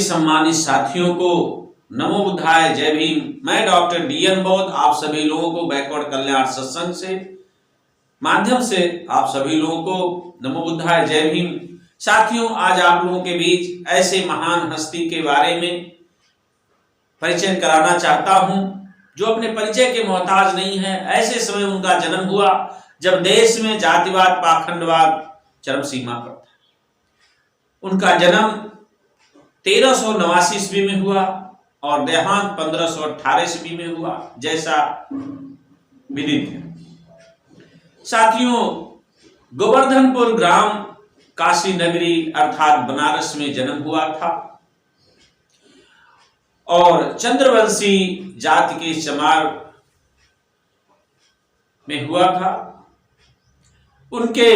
सम्मानित साथियों को नमो बुद्धाय, जय भीम। मैं डॉक्टर DN बौद्ध आप सभी लोगों को बैकवर्ड कल्याण सत्संग से माध्यम से आप सभी लोगों को नमो बुद्धाय, जय भीम। साथियों, आज आप लोगों के बीच ऐसे महान हस्ती के बारे में परिचय कराना चाहता हूं जो अपने परिचय के मोहताज नहीं है। ऐसे समय उनका जन्म हुआ जब देश में जातिवाद, पाखंडवाद चरम सीमा पर था। उनका जन्म 1389 ईस्वी में हुआ और देहांत 1518 ईस्वी में हुआ, जैसा विदित है। साथियों, गोवर्धनपुर ग्राम काशी नगरी अर्थात बनारस में जन्म हुआ था और चंद्रवंशी जाति के चमार में हुआ था। उनके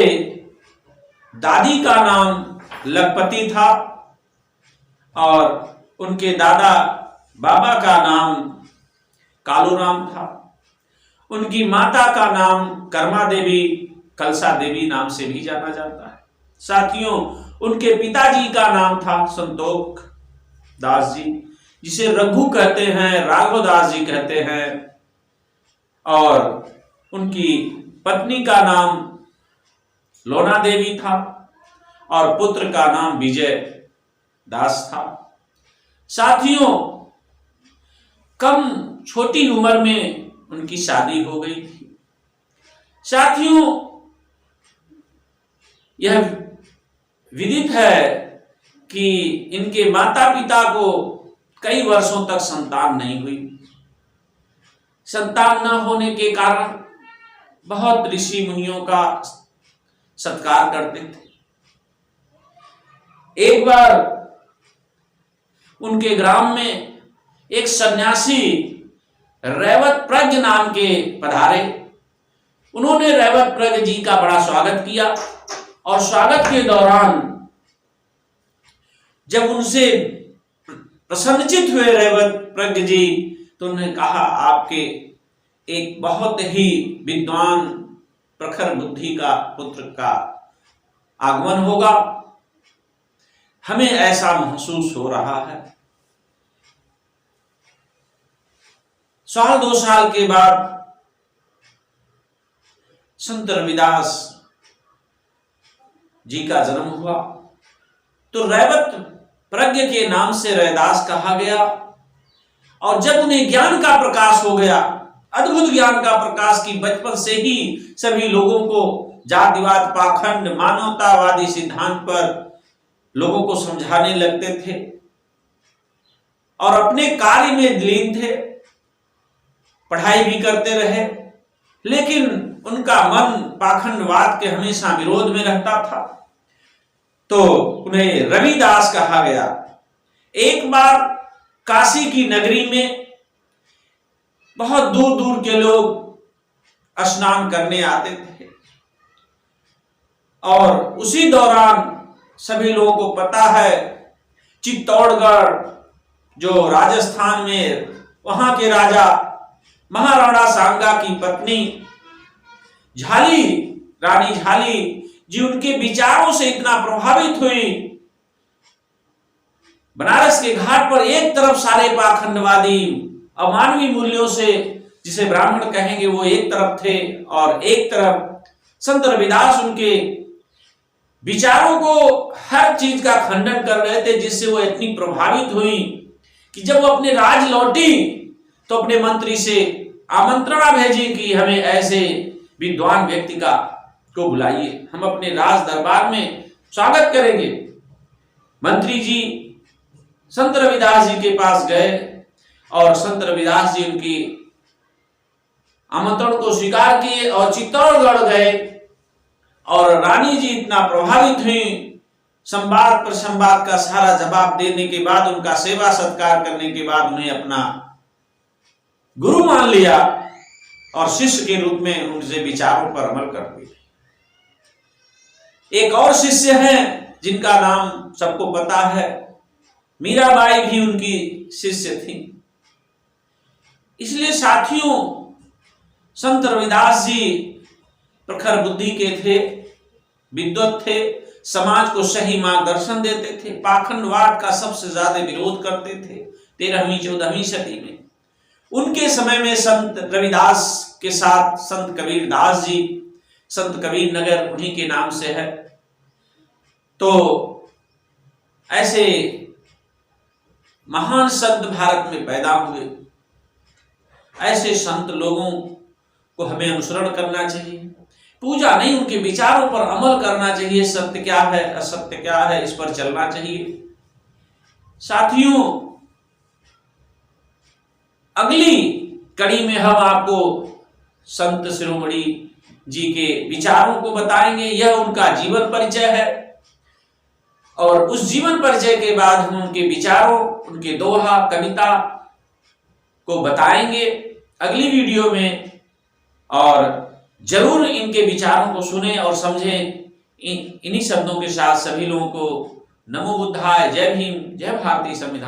दादी का नाम लखपति था और उनके दादा बाबा का नाम कालूराम था। उनकी माता का नाम कर्मा देवी, कलसा देवी नाम से भी जाना जाता है। साथियों, उनके पिताजी का नाम था संतोख दास जी, जिसे रघु कहते हैं, राघव दास जी कहते हैं, और उनकी पत्नी का नाम लोना देवी था और पुत्र का नाम विजय दास था। साथियों, कम छोटी उम्र में उनकी शादी हो गई थी। साथियों, यह विदित है कि इनके माता पिता को कई वर्षों तक संतान नहीं हुई। संतान न होने के कारण बहुत ऋषि मुनियों का सत्कार करते थे। एक बार उनके ग्राम में एक सन्यासी रैवत प्रज्ञ नाम के पधारे। उन्होंने रैवत प्रज्ञ जी का बड़ा स्वागत किया और स्वागत के दौरान जब उनसे प्रसन्नचित हुए रैवत प्रज्ञ जी, तो उन्होंने कहा, आपके एक बहुत ही विद्वान प्रखर बुद्धि का पुत्र का आगमन होगा, हमें ऐसा महसूस हो रहा है। 1.5 साल के बाद संत रविदास जी का जन्म हुआ, तो रैवत प्रज्ञ के नाम से रैदास कहा गया। और जब उन्हें ज्ञान का प्रकाश हो गया, अद्भुत ज्ञान का प्रकाश की बचपन से ही सभी लोगों को जातिवाद, पाखंड, मानवतावादी सिद्धांत पर लोगों को समझाने लगते थे और अपने कार्य में लीन थे, पढ़ाई भी करते रहे, लेकिन उनका मन पाखंडवाद के हमेशा विरोध में रहता था, तो उन्हें रविदास कहा गया। एक बार काशी की नगरी में बहुत दूर दूर के लोग स्नान करने आते थे और उसी दौरान सभी लोगों को पता है, चित्तौड़गढ़ जो राजस्थान में, वहां के राजा महाराणा सांगा की पत्नी झाली, रानी झाली जी, उनके विचारों से इतना प्रभावित हुई। बनारस के घाट पर एक तरफ सारे पाखंडवादी अमानवीय मूल्यों से, जिसे ब्राह्मण कहेंगे, वो एक तरफ थे और एक तरफ संत रविदास उनके विचारों को, हर चीज का खंडन कर रहे थे, जिससे वो इतनी प्रभावित हुई कि जब वो अपने राज लौटी तो अपने मंत्री से आमंत्रणा भेजी कि हमें ऐसे विद्वान व्यक्ति को बुलाइए, हम अपने राज दरबार में स्वागत करेंगे। मंत्री जी संत रविदास जी के पास गए और संत रविदास जी उनकी आमंत्रण को स्वीकार किए और चित्तौड़गढ़ गए और रानी जी इतना प्रभावित हुई, संवाद पर संवाद का सारा जवाब देने के बाद, उनका सेवा सत्कार करने के बाद उन्हें अपना गुरु मान लिया और शिष्य के रूप में उनसे विचारों पर अमल कर दिया। एक और शिष्य हैं जिनका नाम सबको पता है, मीराबाई भी उनकी शिष्य थी। इसलिए साथियों, संत रविदास जी प्रखर बुद्धि के थे, विद्वत थे, समाज को सही मार्गदर्शन देते थे, पाखंडवाद का सबसे ज्यादा विरोध करते थे 13वीं-14वीं सदी में। उनके समय में संत रविदास के साथ संत कबीरदास जी, संत कबीर नगर उन्हीं के नाम से है। तो ऐसे महान संत भारत में पैदा हुए। ऐसे संत लोगों को हमें अनुसरण करना चाहिए, पूजा नहीं उनके विचारों पर अमल करना चाहिए। सत्य क्या है, असत्य क्या है, इस पर चलना चाहिए। साथियों, अगली कड़ी में हम आपको संत शिरोमणि जी के विचारों को बताएंगे। यह उनका जीवन परिचय है और उस जीवन परिचय के बाद हम उनके विचारों, उनके दोहा, कविता को बताएंगे अगली वीडियो में। और जरूर इनके विचारों को सुने और समझें। इन्हीं शब्दों के साथ सभी लोगों को नमो बुद्धाय, जय भीम, जय भारतीय संविधान।